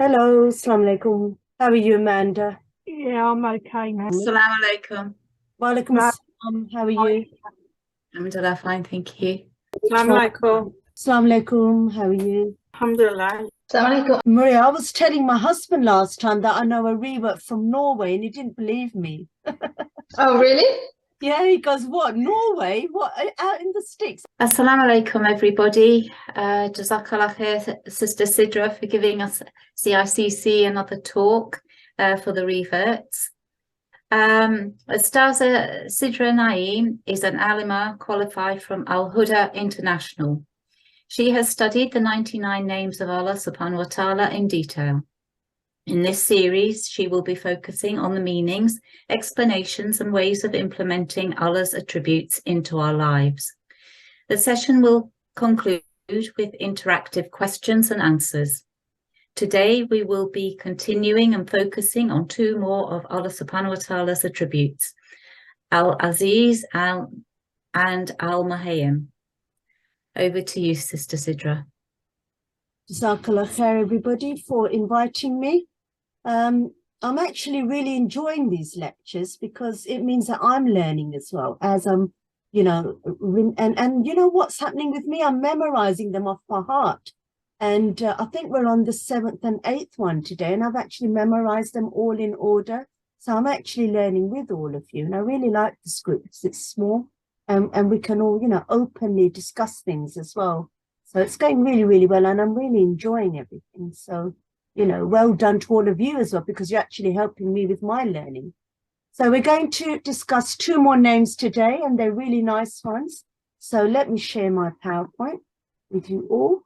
Hello, Assalamu alaikum. How are you, Amanda? Yeah, I'm okay now. Assalamu alaikum. Walaikum No, assalam. How are you? Alhamdulillah, fine, thank you. Assalamu alaikum. Assalamu alaikum. How are you? Alhamdulillah. Maria, I was telling my husband last time that I know a revert from Norway, and he didn't believe me. Oh, really? Yeah, he goes, "What, Norway? What, out in the sticks?" Assalamu alaikum, everybody. Jazakallah khair, Sister Sidra, for giving us CICC another talk for the reverts. Ustadha Sidra Naeem is an alima qualified from Al-Huda International. She has studied the 99 names of Allah subhanahu wa ta'ala in detail. In this series, she will be focusing on the meanings, explanations, and ways of implementing Allah's attributes into our lives. The session will conclude with interactive questions and answers. Today, we will be continuing and focusing on two more of Allah subhanahu wa ta'ala's attributes, Al-Aziz and Al-MUHAYMIN. Over to you, Sister Sidra. Jazakallah khair, everybody, for inviting me. I'm actually really enjoying these lectures because it means that I'm learning as well as I'm, and you know what's happening with me? I'm memorizing them off by heart. And I think we're on the 7th and 8th one today, and I've actually memorized them all in order. So I'm actually learning with all of you. And I really like this group because it's small and we can all, openly discuss things as well. So it's going really, really well. And I'm really enjoying everything. So, well done to all of you as well, because you're actually helping me with my learning. So we're going to discuss two more names today, and they're really nice ones. So let me share my PowerPoint with you all.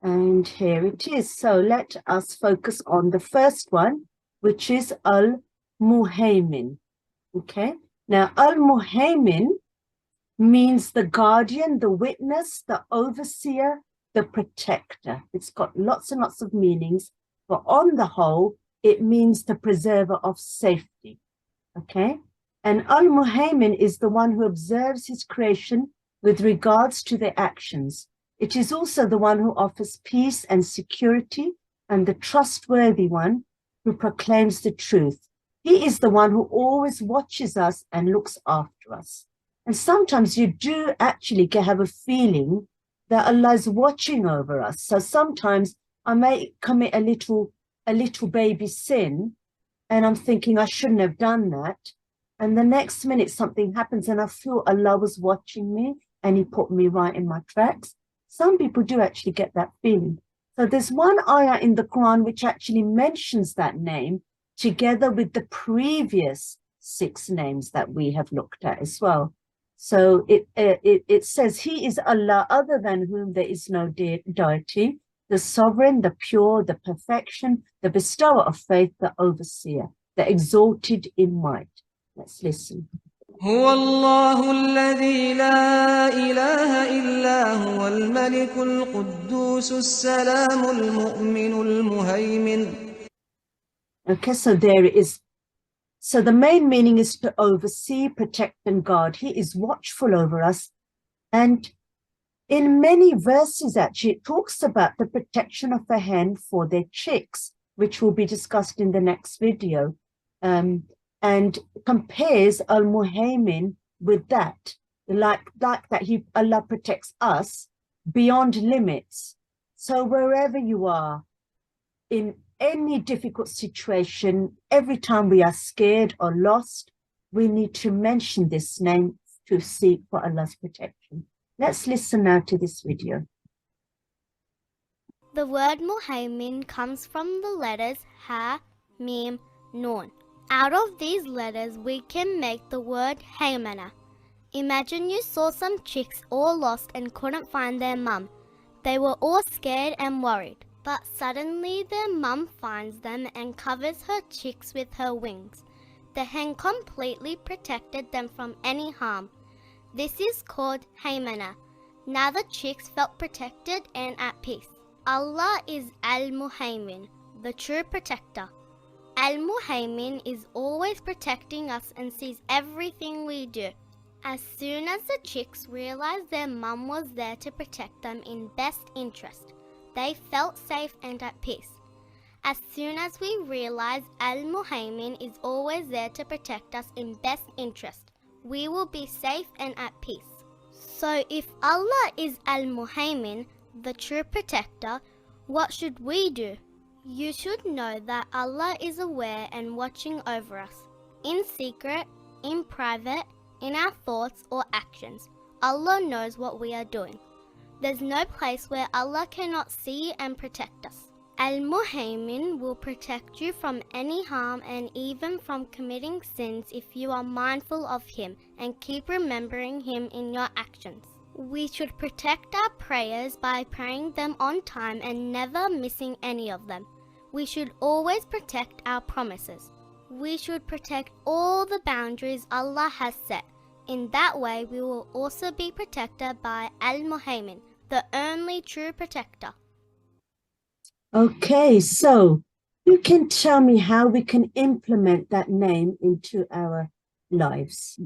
And here it is. So let us focus on the first one, which is Al-MUHAYMIN. Okay. Now, Al-MUHAYMIN means the guardian, the witness, the overseer, the protector. It's got lots and lots of meanings, but on the whole, it means the preserver of safety. Okay. And Al-MUHAYMIN is the one who observes his creation with regards to their actions. It is also the one who offers peace and security, and the trustworthy one who proclaims the truth. He is the one who always watches us and looks after us. And sometimes you do actually have a feeling that Allah is watching over us. So sometimes I may commit a little baby sin, and I'm thinking I shouldn't have done that. And the next minute something happens and I feel Allah was watching me and he put me right in my tracks. Some people do actually get that feeling. So there's one ayah in the Quran which actually mentions that name together with the previous 6 names that we have looked at as well. So it says, he is Allah, other than whom there is no deity, the sovereign, the pure, the perfection, the bestower of faith, the overseer, the exalted in might. Let's listen. هو الله الذي لا إله إلا هو الملك القدوس السلام المؤمن المهيمن. Okay, so there it is. So the main meaning is to oversee, protect, and guard. He is watchful over us. And in many verses, actually, it talks about the protection of a hen for their chicks, which will be discussed in the next video. And compares Al-MUHAYMIN with that, like that Allah protects us beyond limits. So wherever you are, in any difficult situation, every time we are scared or lost, we need to mention this name to seek for Allah's protection. Let's listen now to this video. The word Muhaymin comes from the letters Ha, Mim, Nun. Out of these letters, we can make the word Haymana. Imagine you saw some chicks all lost and couldn't find their mum. They were all scared and worried, but suddenly their mum finds them and covers her chicks with her wings. The hen completely protected them from any harm. This is called Haymana. Now the chicks felt protected and at peace. Allah is Al-Muhaymin, the true protector. Al-Muhaymin is always protecting us and sees everything we do. As soon as the chicks realized their mum was there to protect them in best interest, they felt safe and at peace. As soon as we realize Al-Muhaymin is always there to protect us in best interest, we will be safe and at peace. So if Allah is Al-Muhaymin, the true protector, what should we do? You should know that Allah is aware and watching over us, in secret, in private, in our thoughts or actions. Allah knows what we are doing. There's no place where Allah cannot see and protect us. Al-Muhaymin will protect you from any harm and even from committing sins if you are mindful of Him and keep remembering Him in your actions. We should protect our prayers by praying them on time and never missing any of them. We should always protect our promises. We should protect all the boundaries Allah has set. In that way, we will also be protected by Al-Muhaymin, the only true protector. Okay, so you can tell me how we can implement that name into our lives.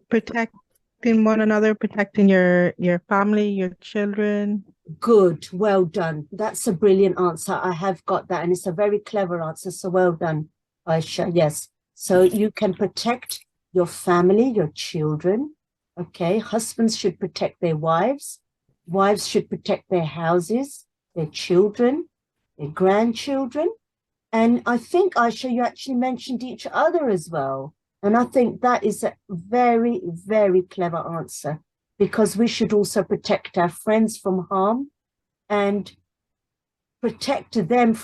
Protecting one another, protecting your family, your children. Good, well done. That's a brilliant answer. I have got that, and it's a very clever answer, so well done, Aisha. Yes, so you can protect your family, your children. Okay, husbands should protect their wives. Wives should protect their houses, their children, their grandchildren. And I think, Aisha, you actually mentioned each other as well. And I think that is a very, very clever answer, because we should also protect our friends from harm and protect them,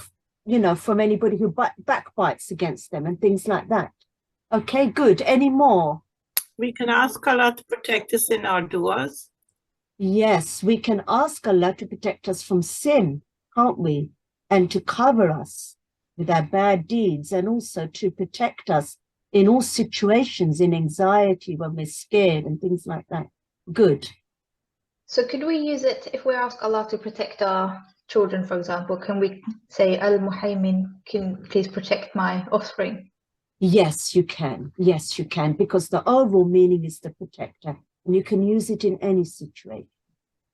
you know, from anybody who backbites against them and things like that. Okay, good. Any more? We can ask Allah to protect us in our du'as. Yes, we can ask Allah to protect us from sin, can't we? And to cover us with our bad deeds, and also to protect us in all situations, in anxiety, when we're scared and things like that. Good. So could we use it if we ask Allah to protect our children, for example? Can we say, Al-Muhaymin, can please protect my offspring? Yes, you can. Yes, you can, because the overall meaning is the protector, and you can use it in any situation.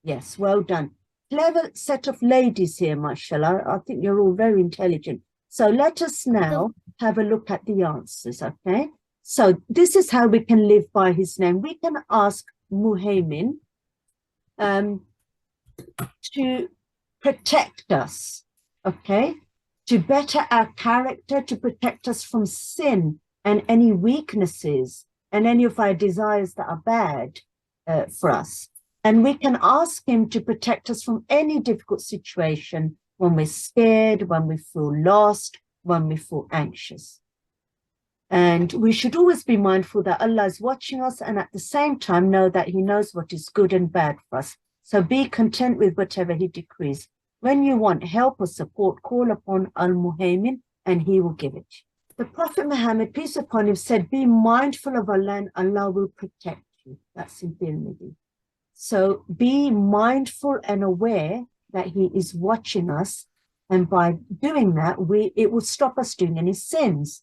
Yes, well done. Clever set of ladies here, mashallah. I think you're all very intelligent. So let us now have a look at the answers, okay? So this is how we can live by his name. We can ask Muhaymin to protect us, okay? To better our character, to protect us from sin and any weaknesses and any of our desires that are bad for us. And we can ask him to protect us from any difficult situation when we're scared, when we feel lost, when we feel anxious. And we should always be mindful that Allah is watching us, and at the same time know that he knows what is good and bad for us. So be content with whatever he decrees. When you want help or support, call upon Al-Muhaymin and he will give it. The Prophet Muhammad, peace upon him, said, be mindful of Allah and Allah will protect you. That's in Tirmidhi. So be mindful and aware that he is watching us. And by doing that, it will stop us doing any sins.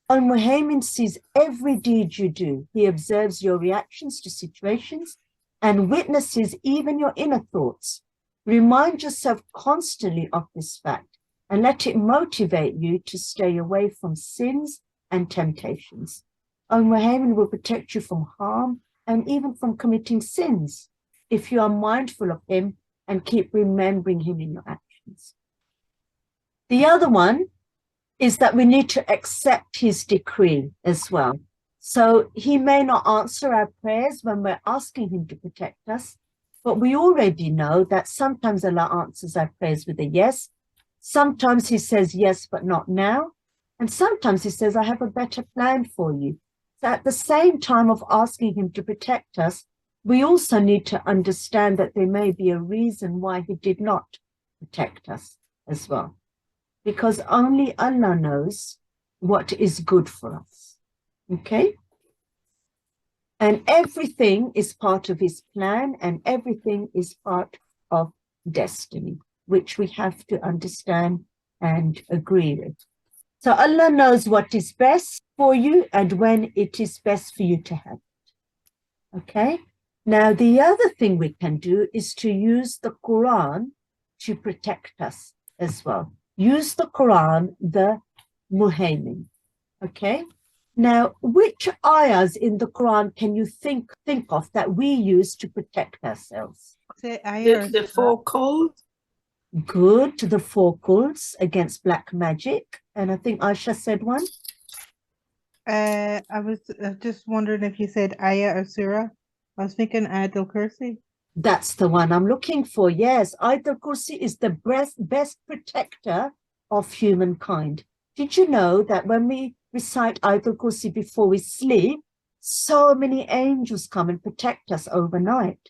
Al-Muhaymin sees every deed you do. He observes your reactions to situations and witnesses even your inner thoughts. Remind yourself constantly of this fact and let it motivate you to stay away from sins and temptations. Al-Muhaymin will protect you from harm and even from committing sins if you are mindful of him and keep remembering him in your actions. The other one is that we need to accept his decree as well. So he may not answer our prayers when we're asking him to protect us, but we already know that sometimes Allah answers our prayers with a yes. Sometimes he says yes, but not now. And sometimes he says, I have a better plan for you. So at the same time of asking him to protect us, we also need to understand that there may be a reason why he did not protect us as well. Because only Allah knows what is good for us. Okay? And everything is part of his plan, and everything is part of destiny, which we have to understand and agree with. So Allah knows what is best for you and when it is best for you to have it. Okay? Now, the other thing we can do is to use the Quran to protect us as well. use the Quran, the Muhaymin. Okay. Now, which ayahs in the Quran can you think of that we use to protect ourselves? Say ayah. The four calls. Good. The four calls against black magic. And I think Aisha said one. I was just wondering if you said ayah or surah. I was thinking Ayatul Kursi. That's the one I'm looking for. Yes, Ayatul Kursi is the best protector of humankind. Did you know that when we recite Ayatul Kursi before we sleep, so many angels come and protect us overnight?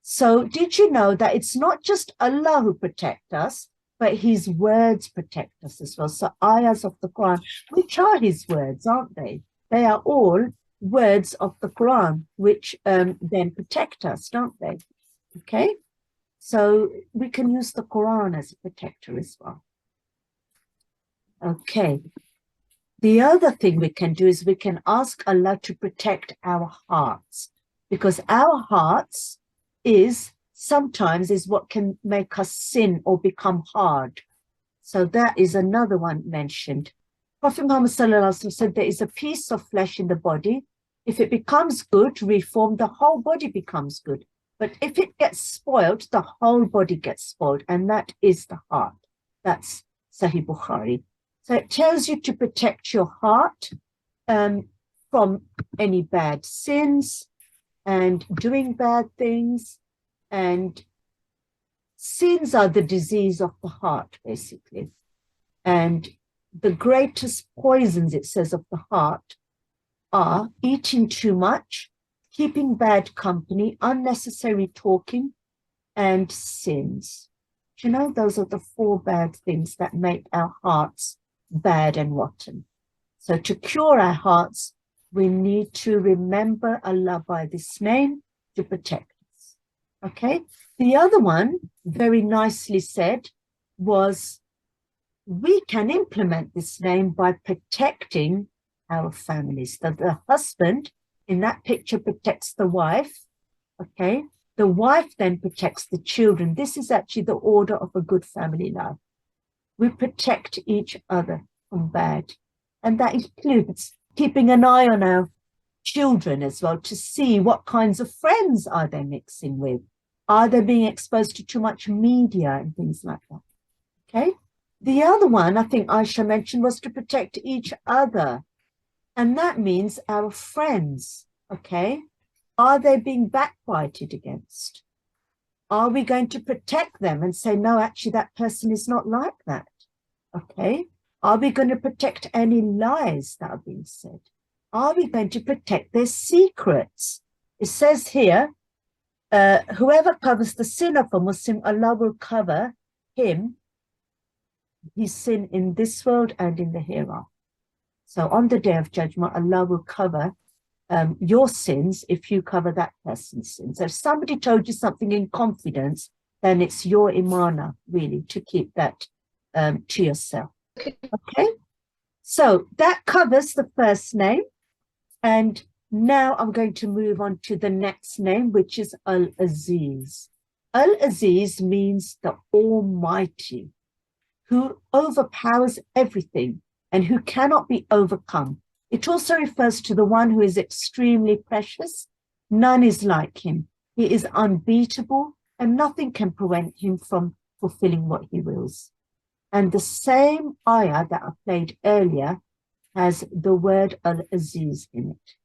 So did you know that it's not just Allah who protects us, but his words protect us as well? So ayahs of the Quran, which are his words, aren't they? They are all words of the Quran, which then protect us, don't they? Okay, so we can use the Quran as a protector as well. Okay, the other thing we can do is we can ask Allah to protect our hearts, because our hearts sometimes is what can make us sin or become hard. So that is another one mentioned. Prophet Muhammad said there is a piece of flesh in the body. If it becomes good, reformed, the whole body becomes good. But if it gets spoiled, the whole body gets spoiled. And that is the heart. That's Sahih Bukhari. So it tells you to protect your heart from any bad sins and doing bad things. And sins are the disease of the heart, basically. And the greatest poisons, it says, of the heart are eating too much, keeping bad company, unnecessary talking, and sins. Do you know, those are the four bad things that make our hearts bad and rotten. So to cure our hearts, we need to remember Allah by this name to protect us. Okay? The other one, very nicely said, was we can implement this name by protecting our families. That the husband in that picture protects the wife, okay? The wife then protects the children. This is actually the order of a good family life. We protect each other from bad. And that includes keeping an eye on our children as well to see what kinds of friends are they mixing with. Are they being exposed to too much media and things like that? Okay. The other one, I think Aisha mentioned, was to protect each other. And that means our friends, okay? Are they being backbited against? Are we going to protect them and say, no, actually, that person is not like that, okay? Are we going to protect any lies that are being said? Are we going to protect their secrets? It says here, whoever covers the sin of a Muslim, Allah will cover him, his sin in this world and in the hereafter. So on the day of judgment, Allah will cover your sins if you cover that person's sins. So if somebody told you something in confidence, then it's your imana, really, to keep that to yourself. Okay? So that covers the first name. And now I'm going to move on to the next name, which is Al-Aziz. Al-Aziz means the Almighty, who overpowers everything and who cannot be overcome. It also refers to the one who is extremely precious. None is like him. He is unbeatable and nothing can prevent him from fulfilling what he wills. And the same ayah that I played earlier has the word Al-Aziz in it.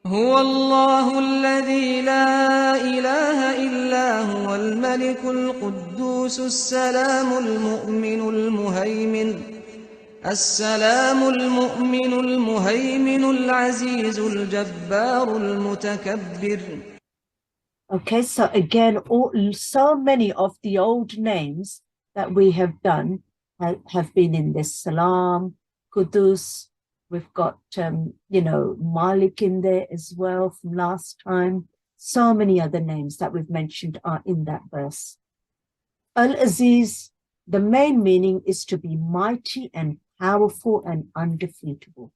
هو الله الذي لا إله إلا هو الملك القدوس السلام المؤمن المهيمن السلام المؤمن المهيمن العزيز الجبار المتكبر. Okay, so again, so many of the old names that we have done have been in this. Salam, Qudus, we've got, Malik in there as well from last time. So many other names that we've mentioned are in that verse. Al-Aziz, the main meaning is to be mighty and powerful and undefeatable.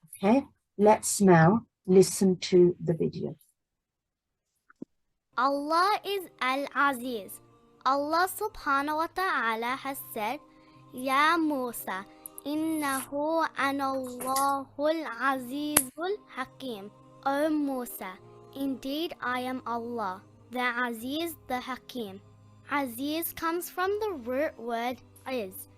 Okay, let's now listen to the video. Allah is Al-Aziz, Allah subhanahu wa ta'ala has said, Ya Musa, innahu anallahul azizul hakim. O Musa, indeed I am Allah, the Aziz, the Hakim. Aziz comes from the root word Iz.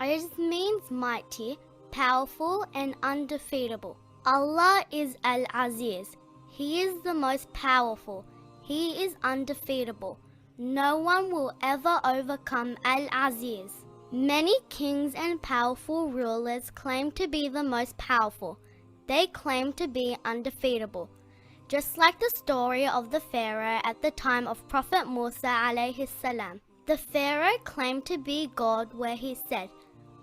Iz means mighty, powerful and undefeatable. Allah is Al-Aziz. He is the most powerful. He is undefeatable. No one will ever overcome Al-Aziz. Many kings and powerful rulers claim to be the most powerful. They claim to be undefeatable. Just like the story of the Pharaoh at the time of Prophet Musa alayhi salam. The Pharaoh claimed to be God where he said,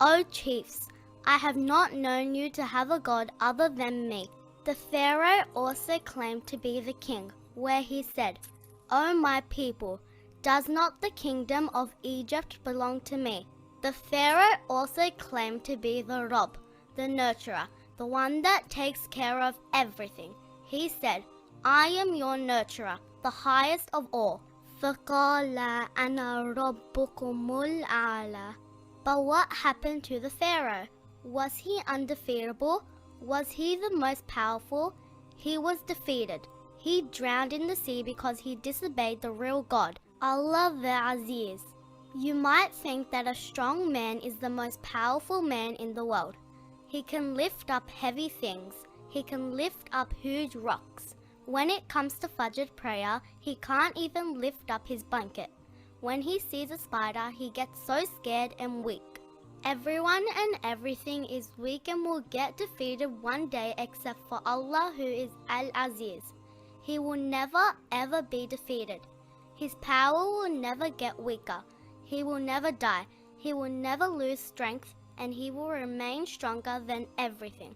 O chiefs, I have not known you to have a God other than me. The Pharaoh also claimed to be the king where he said, O my people, does not the kingdom of Egypt belong to me? The Pharaoh also claimed to be the Rabb, the nurturer, the one that takes care of everything. He said, I am your nurturer, the highest of all. فَقَالَ أَنَا رَبُّكُمُ الْأَعْلَى. But what happened to the Pharaoh? Was he undefeatable? Was he the most powerful? He was defeated. He drowned in the sea because he disobeyed the real God, Allah the Aziz. You might think that a strong man is the most powerful man in the world. He can lift up heavy things. He can lift up huge rocks. When it comes to Fajr prayer, he can't even lift up his blanket. When he sees a spider, he gets so scared and weak. Everyone and everything is weak and will get defeated one day except for Allah, who is Al-Aziz. He will never ever be defeated. His power will never get weaker. He will never die. He will never lose strength, and he will remain stronger than everything.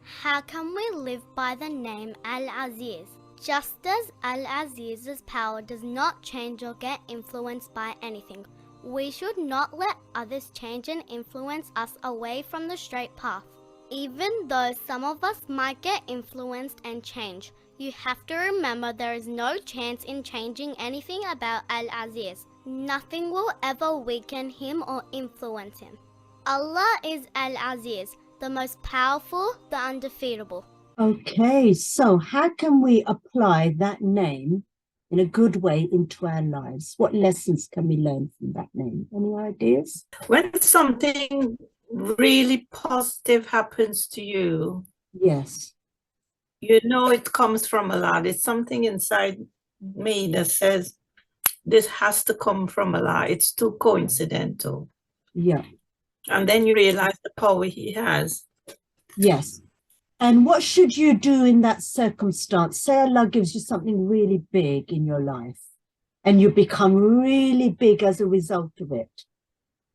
How can we live by the name Al-Aziz? Just as Al-Aziz's power does not change or get influenced by anything, we should not let others change and influence us away from the straight path. Even though some of us might get influenced and change, you have to remember there is no chance in changing anything about Al-Aziz. Nothing will ever weaken him or influence him. Allah is Al-Aziz, the most powerful, the undefeatable. Okay, so how can we apply that name in a good way into our lives? What lessons can we learn from that name? Any ideas? When something really positive happens to you, Yes. you know it comes from Allah. There's something inside me that says, this has to come from Allah. It's too coincidental. Yeah. And then you realize the power He has. Yes. And what should you do in that circumstance? Say Allah gives you something really big in your life and you become really big as a result of it.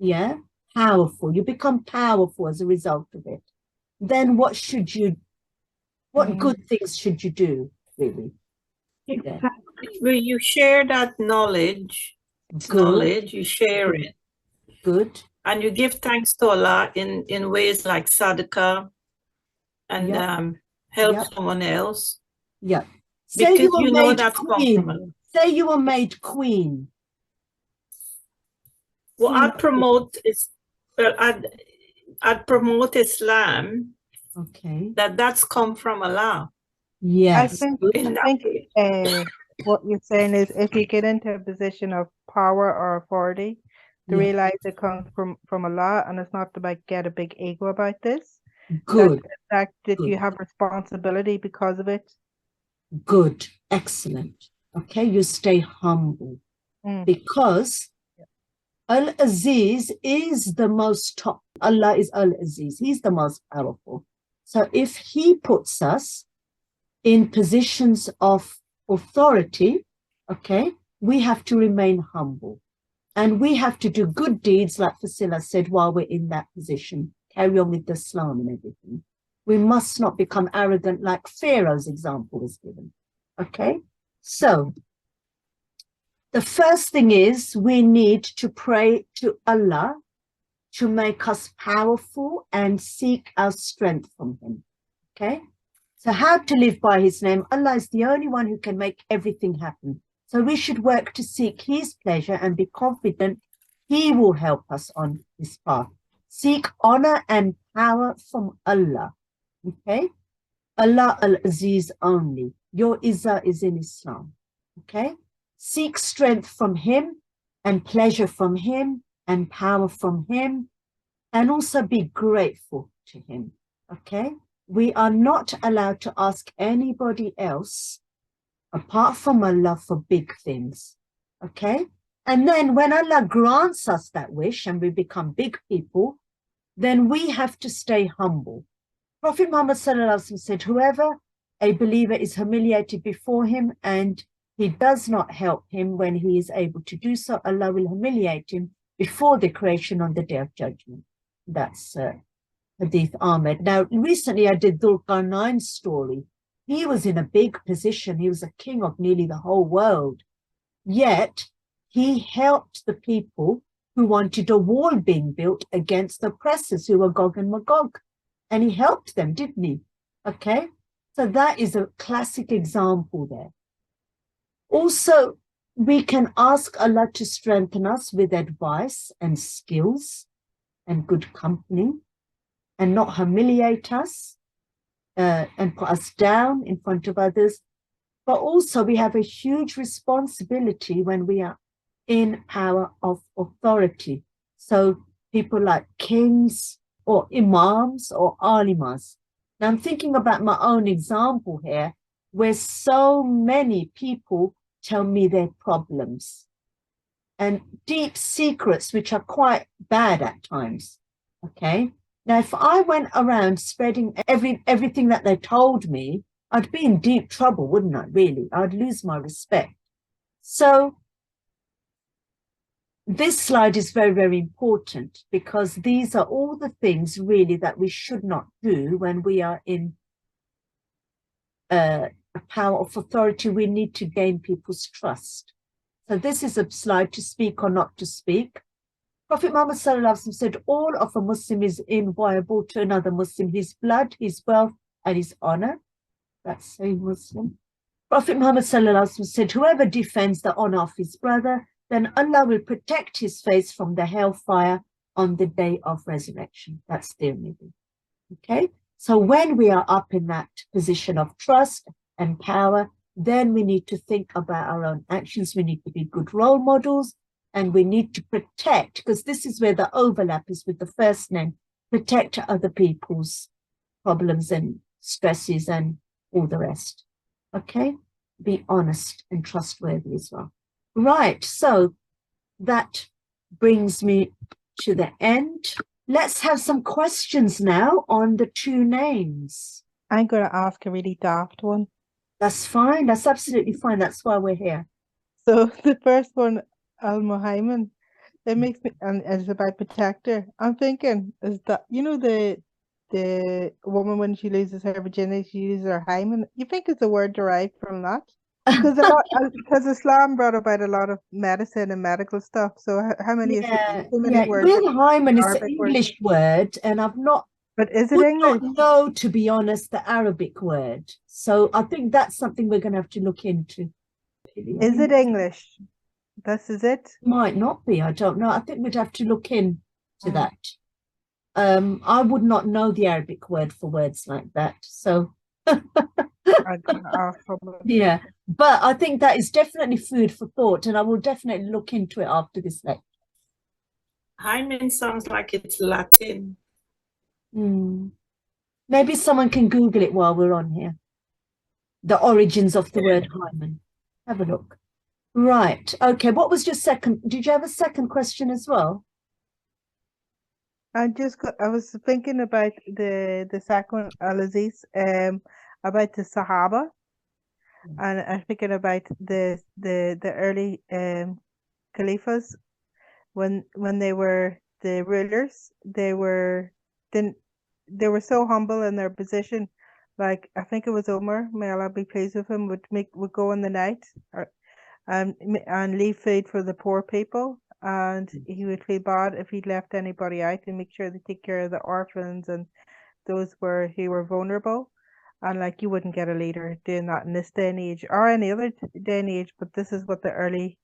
Yeah? Powerful. You become powerful as a result of it. Then what good things should you do, really? Yeah. Where you share that knowledge, you share it. Good. And you give thanks to Allah in ways like sadaqah and help someone else. Yeah. Because you know that's come from Allah. Say you were made queen. Well, I'd promote Islam. Okay. That's come from Allah. Yes. I think what you're saying is if you get into a position of power or authority, to realize it comes from Allah, and it's not to get a big ego about this. Good. That you have responsibility because of it. Good. Excellent. Okay, you stay humble because Al-Aziz is the most top. Allah is Al-Aziz. He's the most powerful. So if He puts us in positions of authority, okay, we have to remain humble. And we have to do good deeds, like Fasila said, while we're in that position. Carry on with the Islam and everything. We must not become arrogant like Pharaoh's example was given. Okay? So, the first thing is we need to pray to Allah to make us powerful and seek our strength from Him. Okay? So how to live by His name? Allah is the only one who can make everything happen. So we should work to seek his pleasure and be confident he will help us on this path. Seek honor and power from Allah. Okay? Allah Al-Aziz only. Your Izzah is in Islam. Okay? Seek strength from him and pleasure from him and power from him, and also be grateful to him. Okay? We are not allowed to ask anybody else apart from Allah for big things. Okay? And then when Allah grants us that wish and we become big people, then we have to stay humble. Prophet Muhammad said, whoever a believer is humiliated before him and he does not help him when he is able to do so, Allah will humiliate him before the creation on the day of judgment. That's Hadith Ahmed. Now, recently I did Dhul Qarnain's story. He was in a big position. He was a king of nearly the whole world. Yet, he helped the people who wanted a wall being built against the oppressors who were Gog and Magog. And he helped them, didn't he? Okay? So that is a classic example there. Also, we can ask Allah to strengthen us with advice and skills and good company and not humiliate us and put us down in front of others. But also we have a huge responsibility when we are in power of authority. So people like kings or imams or alimas. Now I'm thinking about my own example here, where so many people tell me their problems and deep secrets, which are quite bad at times. Okay. Now, if I went around spreading everything that they told me, I'd be in deep trouble, wouldn't I, really? I'd lose my respect. So this slide is very, very important because these are all the things really that we should not do when we are in a power of authority. We need to gain people's trust. So this is a slide to speak or not to speak. Prophet Muhammad said, all of a Muslim is inviolable to another Muslim, his blood, his wealth, and his honor. That's a Muslim. Prophet Muhammad said, whoever defends the honor of his brother, then Allah will protect his face from the hellfire on the day of resurrection. That's their meaning. Okay? So when we are up in that position of trust and power, then we need to think about our own actions. We need to be good role models. And we need to protect, because this is where the overlap is with the first name, protect other people's problems and stresses and all the rest. Okay? Be honest and trustworthy as well. Right, so that brings me to the end. Let's have some questions now on the two names. I'm going to ask a really daft one. That's fine. That's absolutely fine. That's why we're here. So the first one, Al-MUHAYMIN, it makes me, and it's about protector. I'm thinking, is that, you know, the woman when she loses her virginity, she uses her hymen. You think it's a word derived from that? Because Islam brought about a lot of medicine and medical stuff. So how many is it? So many words. Well, hymen is an English word, and I've not. But is it English? Not know, to be honest, the Arabic word. So I think that's something we're going to have to look into. Is it English? This is it? Might not be. I don't know. I think we'd have to look into that. I would not know the Arabic word for words like that. So yeah, but I think that is definitely food for thought, and I will definitely look into it after this lecture. Hymen sounds like it's Latin. Maybe someone can Google it while we're on here. The origins of the word hymen. Have a look. Right. Okay. What was your second? Did you have a second question as well? I was thinking about the second Al-Aziz, about the Sahaba, and I'm thinking about the early Caliphs when they were the rulers. They were so humble in their position. Like, I think it was Umar, may Allah be pleased with him, would go in the night and leave food for the poor people, and he would feel bad if he'd left anybody out, and make sure they take care of the orphans and those who were vulnerable. And like you wouldn't get a leader doing that in this day and age or any other day and age, but this is what the early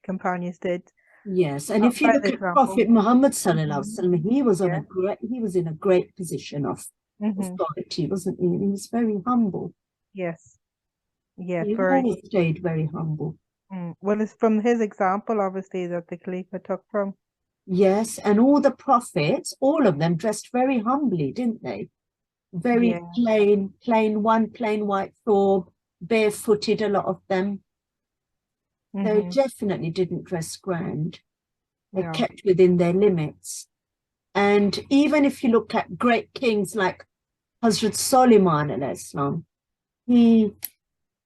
companions did. Yes, and Not if you by look the at example. Prophet Muhammad sallallahu alaihi wasallam, he was on Yeah. he was in a great position of authority, wasn't he? And he was very humble. Yes. Yeah, He very. always stayed very humble. Well, it's from his example, obviously, that the Khalifa took from. Yes, and all the prophets, all of them dressed very humbly, didn't they? Very Yeah. plain white thorb, barefooted, a lot of them. They definitely didn't dress grand. They No. kept within their limits. And even if you look at great kings like Hazrat Suleiman al-Islam, he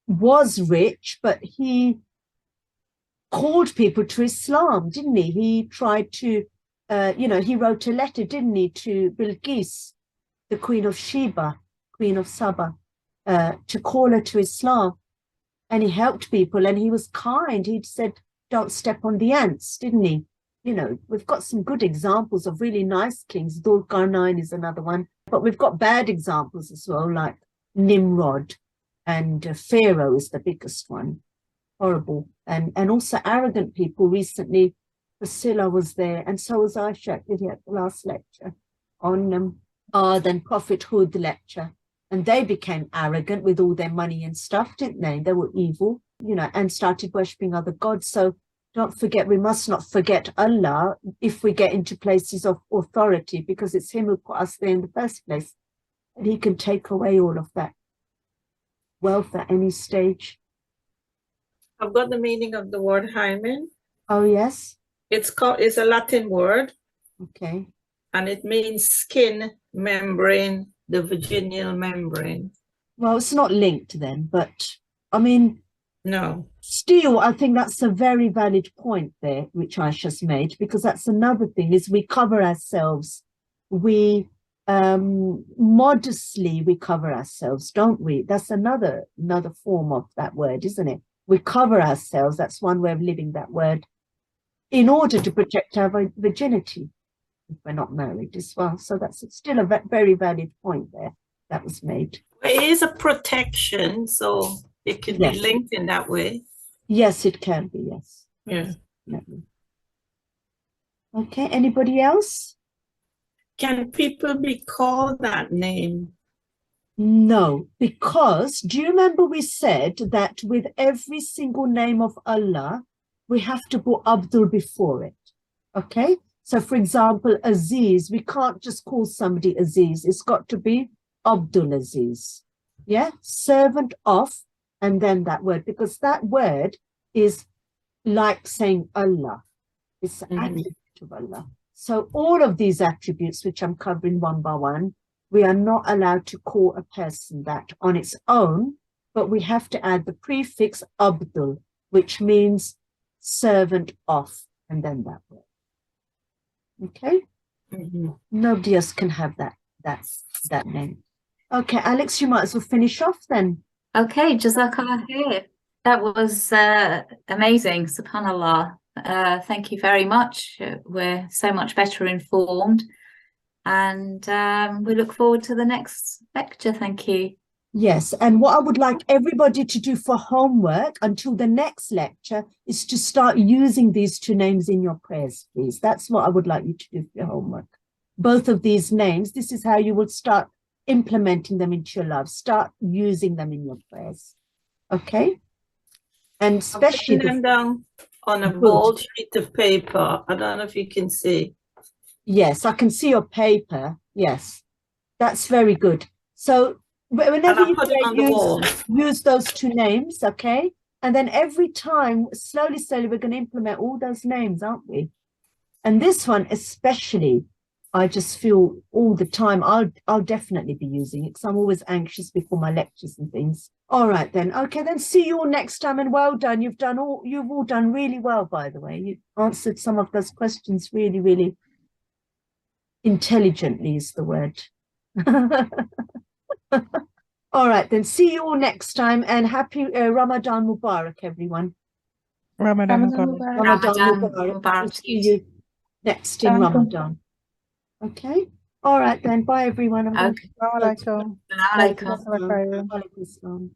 was rich, but he called people to Islam, didn't he? He tried to, he wrote a letter, didn't he, to Bilqis, the Queen of Sheba, Queen of Saba, to call her to Islam. And he helped people and he was kind. He'd said, don't step on the ants, didn't he? You know, we've got some good examples of really nice kings. Dhul Qarnayn is another one. But we've got bad examples as well, like Nimrod, and Pharaoh is the biggest one. Horrible. And also arrogant people. Recently, Priscilla was there, and so was Aisha at the last lecture on then Prophet Hud lecture. And they became arrogant with all their money and stuff, didn't they? They were evil, you know, and started worshipping other gods. So don't forget, we must not forget Allah if we get into places of authority, because it's him who put us there in the first place. And he can take away all of that wealth at any stage. I've got the meaning of the word hymen. Oh, yes? It's a Latin word. Okay. And it means skin, membrane, the vaginal membrane. Well, it's not linked then, but I mean, no. Still, I think that's a very valid point there, which Aisha's made, because that's another thing, is we cover ourselves. We modestly, we cover ourselves, don't we? That's another form of that word, isn't it? We cover ourselves. That's one way of living that word, in order to protect our virginity if we're not married as well. So that's still a very valid point there that was made. It is a protection, so it can be linked in that way. Yes, it can be, yes. Yeah. Okay, anybody else? Can people be called that name? No, because do you remember we said that with every single name of Allah, we have to put Abdul before it, okay? So, for example, Aziz, we can't just call somebody Aziz. It's got to be Abdul Aziz, yeah? Servant of, and then that word, because that word is like saying Allah. It's an attribute of Allah. So all of these attributes, which I'm covering one by one, we are not allowed to call a person that on its own, but we have to add the prefix Abdul, which means servant of, and then that word. Okay? Nobody else can have that name. Okay, Alex, you might as well finish off then. Okay, Jazakallah khair. That was amazing, subhanallah. Thank you very much. We're so much better informed, and we look forward to the next lecture. Thank you. Yes, and what I would like everybody to do for homework until the next lecture is to start using these two names in your prayers, please. That's what I would like you to do for your homework. Both of these names, this is how you will start implementing them into your life. Start using them in your prayers. Okay? And especially them down on a bold sheet of paper. I don't know if you can see. Yes, I can see your paper. Yes, that's very good. So whenever you pray, use those two names, okay? And then every time, slowly, we're going to implement all those names, aren't we? And this one especially, I just feel all the time, I'll definitely be using it because I'm always anxious before my lectures and things. All right then. Okay, then see you all next time, and well done. You've all done really well, by the way. You answered some of those questions really, really intelligently is the word. All right then. See you all next time, and happy Ramadan Mubarak, everyone. Ramadan Mubarak. Ramadan Mubarak. See you next in Ramadan. Okay. All right then. Bye everyone. I'm going Okay. Assalamu alaikum. Assalamu alaikum. Jazakallah khairan. to